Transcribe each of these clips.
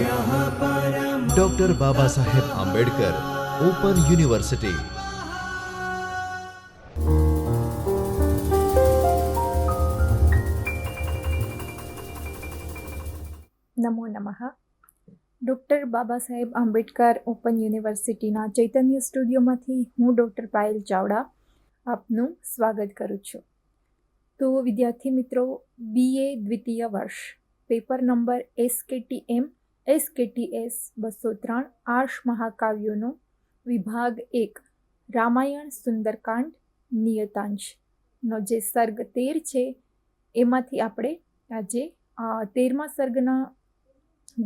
Doctor Baba Saheb Ambedkar open university. નમો નમઃ. Doctor Baba Saheb Ambedkar open યુનિવર્સિટીના ચૈતન્ય સ્ટુડિયોમાંથી હું ડૉક્ટર પાયલ ચાવડા આપનું સ્વાગત કરું છું. તો વિદ્યાર્થી મિત્રો, BA દ્વિતીય વર્ષ પેપર નંબર SKTS 203 આર્ષ મહાકાવ્યોનો વિભાગ 1 રામાયણ સુંદરકાંડ નિયતાંશનો જે સર્ગ 13 છે એમાંથી આપણે આજે 13મા સર્ગના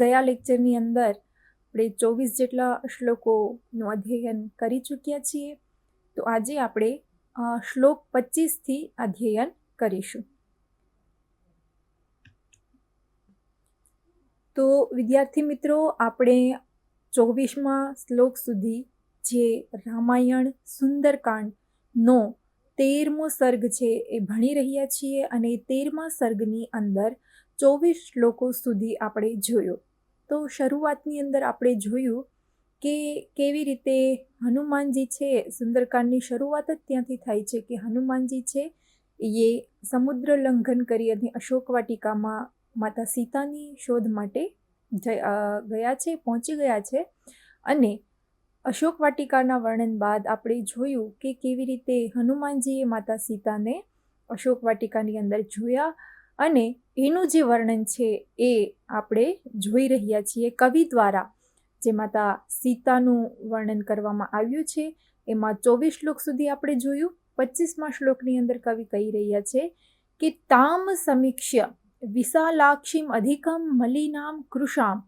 ગયા લેક્ચરની અંદર આપણે 24 જેટલા શ્લોકોનું અધ્યયન કરી ચૂક્યા છીએ. તો આજે આપણે શ્લોક 25થી અધ્યયન કરીશું. તો વિદ્યાર્થી મિત્રો, આપણે 24મા શ્લોક સુધી જે રામાયણ સુંદરકાંડનો 13મો સર્ગ છે એ ભણી રહ્યા છીએ અને 13મા સર્ગની અંદર 24 શ્લોકો સુધી આપણે જોયો. તો શરૂઆતની અંદર આપણે જોયું કે કેવી રીતે હનુમાનજી છે, સુંદરકાંડની શરૂઆત જ ત્યાંથી થાય છે કે હનુમાનજી છે એ સમુદ્ર લંઘન કરી અને અશોક વાટિકામાં માતા સીતાની શોધ માટે ગયા છે, પહોંચી ગયા છે. અને અશોક વાટિકાના વર્ણન બાદ આપણે જોયું કે કેવી રીતે હનુમાનજીએ માતા સીતાને અશોક વાટિકાની અંદર જોયા અને એનું જે વર્ણન છે એ આપણે જોઈ રહ્યા છીએ કવિ દ્વારા. જે માતા સીતાનું વર્ણન કરવામાં આવ્યું છે એમાં 24 શ્લોક સુધી આપણે જોયું. 25મા શ્લોકની અંદર કવિ કહી રહ્યા છે કે તામ સમીક્ષ્ય વિશાલાક્ષીમ અધિકમ મલિનામ કૃષામ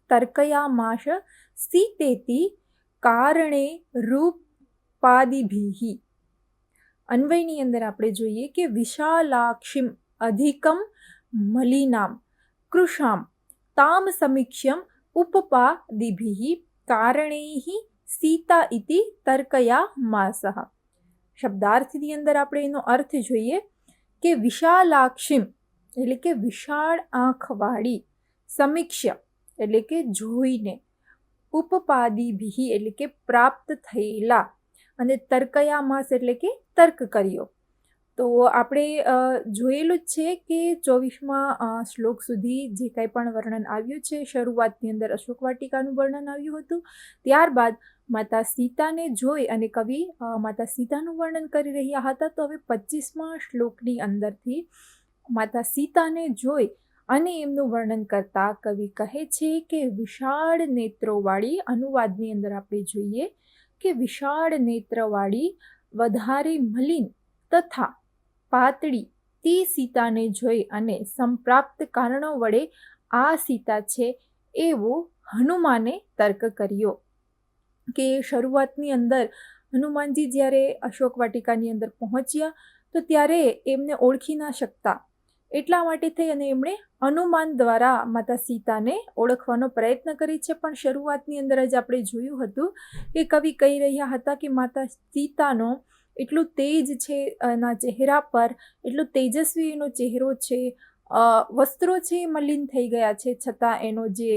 તર્કયામાશ સીતેતિ કારણે રૂપાદિભિઃ. અન્વયની અંદર આપણે જોઈએ કે વિશાલાક્ષીમ અધિકમ મલિનામ કૃષામ તામ સમીક્ષ્યમ ઉપપાદિભિઃ કારણૈઃ સીતા ઇતિ તર્કયામાસઃ. શબ્દાર્થની અંદર આપણે એનો અર્થ જોઈએ કે વિશાલાક્ષીમ એટલે કે વિશાળ આંખવાળી, સમીક્ષ્ય એટલે કે જોઈને, ઉપપાદિભિઃ એટલે કે પ્રાપ્ત થયેલા, અને તર્કયામાસ એટલે કે તર્ક કર્યો. તો આપણે જોયેલું જ છે કે 24મા શ્લોક સુધી જે કંઈ પણ વર્ણન આવ્યું છે, શરૂઆતની અંદર અશોક વાટિકાનું વર્ણન આવ્યું હતું. ત્યારબાદ માતા સીતાને જોઈ અને કવિ માતા સીતાનું વર્ણન કરી રહ્યા હતા. તો હવે 25મા શ્લોકની અંદરથી માતા સીતાને જોઈ અને એમનું વર્ણન કરતા કવિ કહે છે કે વિશાળ નેત્રોવાળી, અનુવાદની અંદર આપણે જોઈએ કે વિશાળ નેત્રવાળી, વધારે મલિન તથા પાતળી તે સીતાને જોઈ અને સંપ્રાપ્ત કારણો વડે આ સીતા છે એવો હનુમાને તર્ક કર્યો. કે શરૂઆતની અંદર હનુમાનજી જ્યારે અશોક વાટિકાની અંદર પહોંચ્યા તો ત્યારે એમને ઓળખી ના શકતા, એટલા માટે થઈ અને એમણે અનુમાન દ્વારા માતા સીતાને ઓળખવાનો પ્રયત્ન કરી છે. પણ શરૂઆતની અંદર જ આપણે જોયું હતું કે કવિ કહી રહ્યા હતા કે માતા સીતાનો એટલું તેજ છે એના ચહેરા પર, એટલો તેજસ્વી એનો ચહેરો છે, વસ્ત્રો છે મલિન થઈ ગયા છે, છતાં એનો જે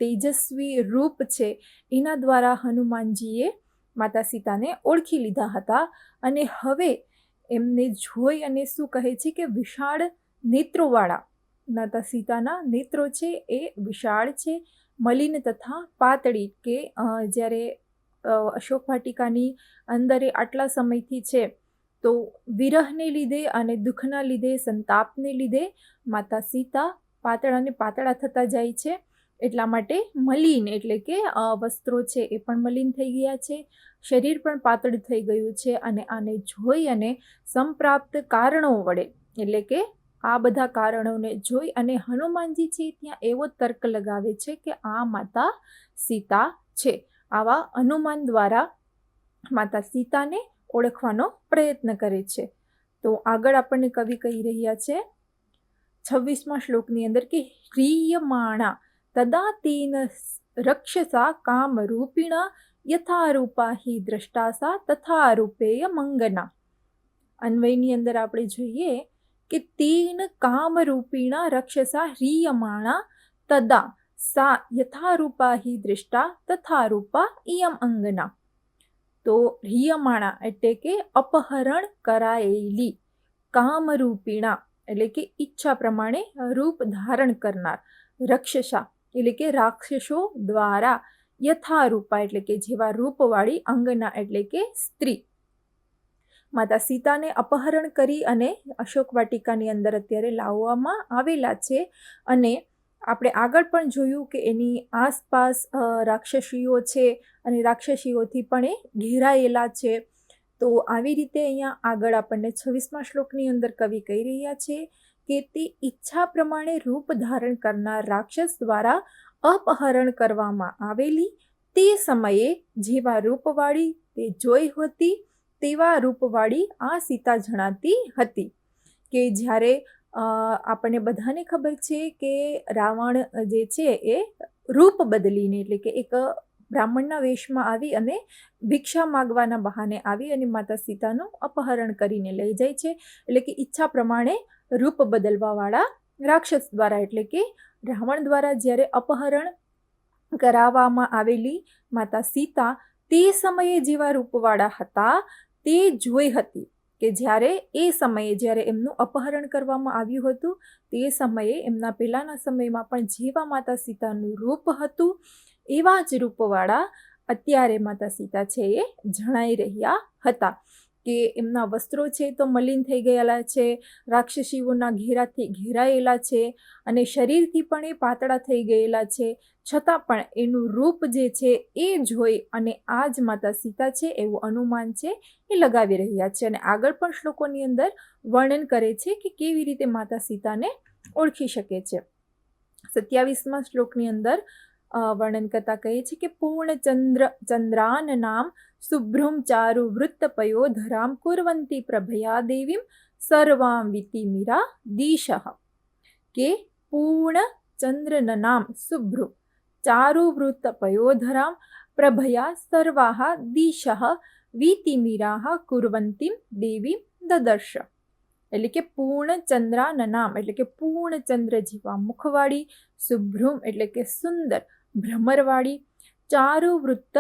તેજસ્વી રૂપ છે એના દ્વારા હનુમાનજીએ માતા સીતાને ઓળખી લીધા હતા. અને હવે એમને જોઈ અને શું કહે છે કે વિશાળ નેત્રોવાળા માતા સીતાના નેત્રો છે એ વિશાળ છે, મલિન તથા પાતળી. કે જ્યારે અશોક વાટિકાની અંદર આટલા સમયથી છે તો વિરહને લીધે અને દુઃખના લીધે, સંતાપને લીધે માતા સીતા પાતળા અને પાતળા થતા જાય છે. એટલા માટે મલિન એટલે કે વસ્ત્રો છે એ પણ મલિન થઈ ગયા છે, શરીર પણ પાતળું થઈ ગયું છે. અને આને જોઈ અને સંપ્રાપ્ત કારણો વડે એટલે કે આ બધા કારણોને જોઈ અને હનુમાનજી છે ત્યાં એવો તર્ક લગાવે છે કે આ માતા સીતા છે. આવા અનુમાન દ્વારા માતા સીતાને ઓળખવાનો પ્રયત્ન કરે છે. તો આગળ આપણને કવિ કહી રહ્યા છે 26મા શ્લોકની અંદર કે ह्रियमाणा તદા તેન રક્ષસા કામરૂપિણા યથારૂપા હિ દ્રષ્ટાસા તથા રૂપેય મંગના. અન્વયની અંદર આપણે જોઈએ કે તેન કામરૂપિણા રક્ષસા ह्रियमाणा તદા સા યથારૂપા હિ દૃષ્ટા તથારૂપા ઇયમ અંગના. તો હિયમાણા એટલે કે અપહરણ કરાયેલી, કામરૂપિણા એટલે કે ઈચ્છા પ્રમાણે રૂપ ધારણ કરનાર, રક્ષસા એટલે કે રાક્ષસો દ્વારા, યથારૂપા એટલે કે જેવા રૂપવાળી, અંગના એટલે કે સ્ત્રી. માતા સીતાને અપહરણ કરી અને અશોક વાટિકાની અંદર અત્યારે લાવવામાં આવેલા છે. અને આપણે આગળ પણ જોયું કે એની આસપાસ રાક્ષસીઓ છે અને રાક્ષસીઓથી પણ એ ઘેરાયેલા છે. તો આવી રીતે અહીંયા આગળ આપણને 26મા શ્લોકની અંદર કવિ કહી રહ્યા છે કે તે ઈચ્છા પ્રમાણે રૂપ ધારણ કરનાર રાક્ષસ દ્વારા અપહરણ કરવામાં આવેલી, તે સમયે જેવા રૂપવાળી તે જોઈ હતી તેવા રૂપવાળી આ સીતા જણાતી હતી. કે જ્યારે આપણને બધાને ખબર છે કે રાવણ જે છે એ રૂપ બદલીને એટલે કે એક બ્રાહ્મણના વેશમાં આવી અને ભિક્ષા માગવાના બહાને આવી અને માતા સીતાનું અપહરણ કરીને લઈ જાય છે. એટલે કે ઈચ્છા પ્રમાણે રૂપ બદલવાવાળા રાક્ષસ દ્વારા એટલે કે રાવણ દ્વારા જ્યારે અપહરણ કરાવવામાં આવેલી માતા સીતા તે સમયે જેવા રૂપવાળા હતા તે જોઈ હતી. કે જ્યારે એ સમયે જ્યારે એમનું અપહરણ કરવામાં આવ્યું હતું તે સમયે એમના પહેલાંના સમયમાં પણ જેવા માતા સીતાનું રૂપ હતું એવા જ રૂપવાળા અત્યારે માતા સીતા છે એ જણાઈ રહ્યા હતા. કે એમના વસ્ત્રો છે તો મલિન થઈ ગયેલા છે, રાક્ષસીઓના ઘેરાથી ઘેરાયેલા છે અને શરીરથી પણ એ પાતળા થઈ ગયેલા છે, છતાં પણ એનું રૂપ જે છે એ જોઈ અને આ જ માતા સીતા છે એવું અનુમાન છે એ લગાવી રહ્યા છે. અને આગળ પણ શ્લોકોની અંદર વર્ણન કરે છે કે કેવી રીતે માતા સીતાને ઓળખી શકે છે. 27મા શ્લોકની અંદર વર્ણન કરતા કહે છે કે ચંદ્રાન નામ શુભ્રુમ ચારુ વૃત્ત પયોધરામ કુર્વંતી પ્રભયા દેવીમ સર્વામ વિતિમિરા દિશઃ. કે પૂર્ણ ચંદ્રન નામ શુભ્રુ ચારુ વૃત્ત પયોધરામ પ્રભયા સર્વાહ દિશઃ વિતિમિરાહ કુર્વંતીમ દેવીમ દદર્શ. એટલે કે પૂર્ણ ચંદ્રાન નામ એટલે કે પૂર્ણ ચંદ્ર જેવા મુખવાળી, શુભ્રુમ એટલે કે સુંદર ભ્રમરવાળી, ચારુ વૃત્ત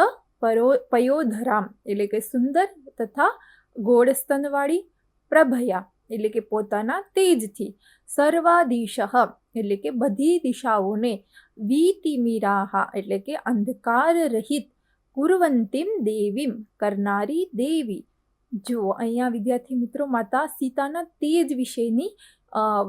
પયોધરામ એટલે કે સુંદર તથા ગોળ સ્તનવાળી, પ્રભયા એટલે કે પોતાના તેજથી, સર્વાદિશઃ એટલે કે બધી દિશાઓને, વિતિમિરાહ એટલે કે અંધકાર રહિત, કુર્વંતીમ દેવીમ કરનારી દેવી. જુઓ અહીંયા વિદ્યાર્થી મિત્રો માતા સીતાના તેજ વિશેની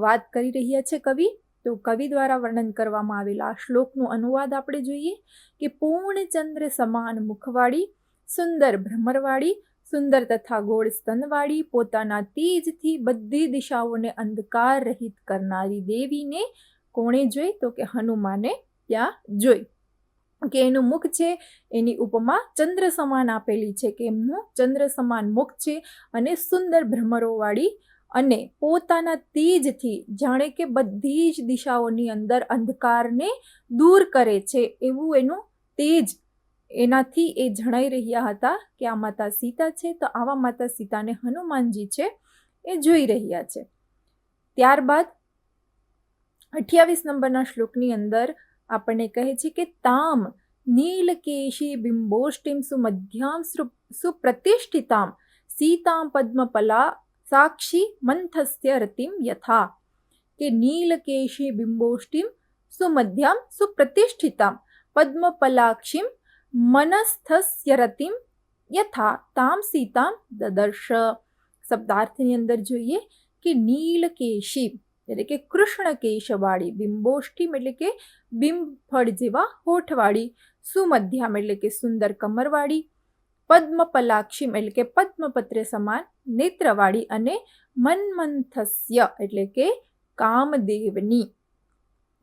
વાત કરી રહ્યા છે કવિ. તો કવિ દ્વારા વર્ણન કરવામાં આવેલા આ શ્લોકનો અનુવાદ આપણે જોઈએ કે પૂર્ણચંદ્ર સમાન મુખવાળી, સુંદર ભ્રમરવાળી, સુંદર તથા ગોળ સ્તનવાળી, પોતાના તેજથી બધી દિશાઓને અંધકાર રહિત કરનારી દેવીને કોણે જોઈ? તો કે હનુમાને ત્યાં જોઈ. કે એનું મુખ છે એની ઉપમા ચંદ્ર સમાન આપેલી છે કે એમનું ચંદ્ર સમાન મુખ છે અને સુંદર ભ્રમરોવાળી અને પોતાના તેજથી જાણે કે બધી જ દિશાઓની અંદર અંધકારને દૂર કરે છે એવું એનું તેજ, એનાથી એ જણાઈ રહ્યા હતા કે આ માતા સીતા છે. તો આવા માતા સીતાને હનુમાનજી છે એ જોઈ રહ્યા છે. ત્યારબાદ 28 નંબરના શ્લોકની અંદર આપણને કહે છે કે તામ નીલકેશી બિંબોષ્ટિમ સુમધ્યામ સુપ્રતિષ્ઠિતામ સીતામ પદ્મપલા સાક્ષી મંથસ્ય રતિમ યથા. કે નીલકેશી બિંબોષ્ટિમ સુમધ્યામ સુપ્રતિષ્ઠિતામ પદ્મપલાક્ષીમ મનસ્થસ્ય રતિમ યથા તામ સીતામ દદર્શ. શબ્દાર્થની અંદર જોઈએ કે નીલકેશી એટલે કે કૃષ્ણ કેશવાળી, બિંબોષ્ઠીમ એટલે કે બિંબ ફળ જેવા હોઠવાળી, સુમધ્યામ એટલે કે સુંદર કમરવાળી, પદ્મપલાક્ષીમ એટલે કે પદ્મપત્ર સમાન નેત્રવાળી અને મન્મથસ્ય એટલે કે કામદેવની.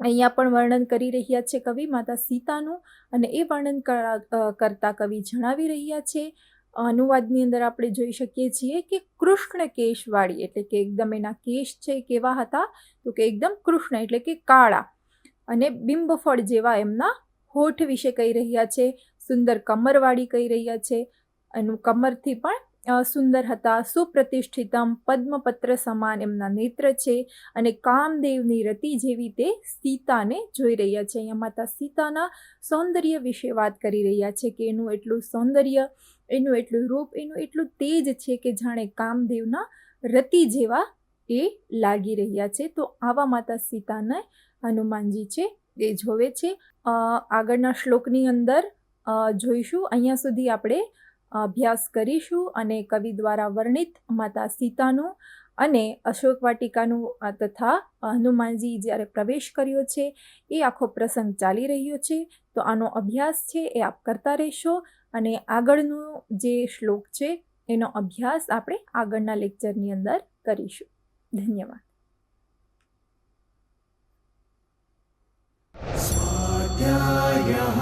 અહીંયા પણ વર્ણન કરી રહ્યા છે કવિ માતા સીતાનું અને એ વર્ણન કરતા કવિ જણાવી રહ્યા છે. અનુવાદની અંદર આપણે જોઈ શકીએ છીએ કે કૃષ્ણ કેશવાળી એટલે કે એકદમ એના કેશ છે કેવા હતા? તો કે એકદમ કૃષ્ણ એટલે કે કાળા, અને બિંબફળ જેવા એમના હોઠ વિશે કહી રહ્યા છે. સુંદર કમરવાળી કહી રહ્યા છે, એનું કમરથી પણ સુંદર હતા, સુપ્રતિષ્ઠિતમ, પદ્મપત્ર સમાન એમના નેત્ર છે અને કામદેવની રતિ જેવી તે સીતાને જોઈ રહ્યા છે. અહીંયા માતા સીતાના સૌંદર્ય વિશે વાત કરી રહ્યા છે કે એનું એટલું સૌંદર્ય, એનું એટલું રૂપ, એનું એટલું તેજ છે કે જાણે કામદેવના રતિ જેવા એ લાગી રહ્યા છે. તો આવા માતા સીતાને હનુમાનજી છે એ જોવે છે. આગળના શ્લોકની અંદર જોઈશું. અહીંયા સુધી આપણે અભ્યાસ કરીશું અને કવિ દ્વારા વર્ણિત માતા સીતાનું અને અશોક વાટિકાનું તથા હનુમાનજી જ્યારે પ્રવેશ કર્યો છે એ આખો પ્રસંગ ચાલી રહ્યો છે. તો આનો અભ્યાસ છે એ આપ કરતા રહેશો અને આગળનું જે શ્લોક છે એનો અભ્યાસ આપણે આગળના લેક્ચરની અંદર કરીશું. ધન્યવાદ. स्वाध्यायः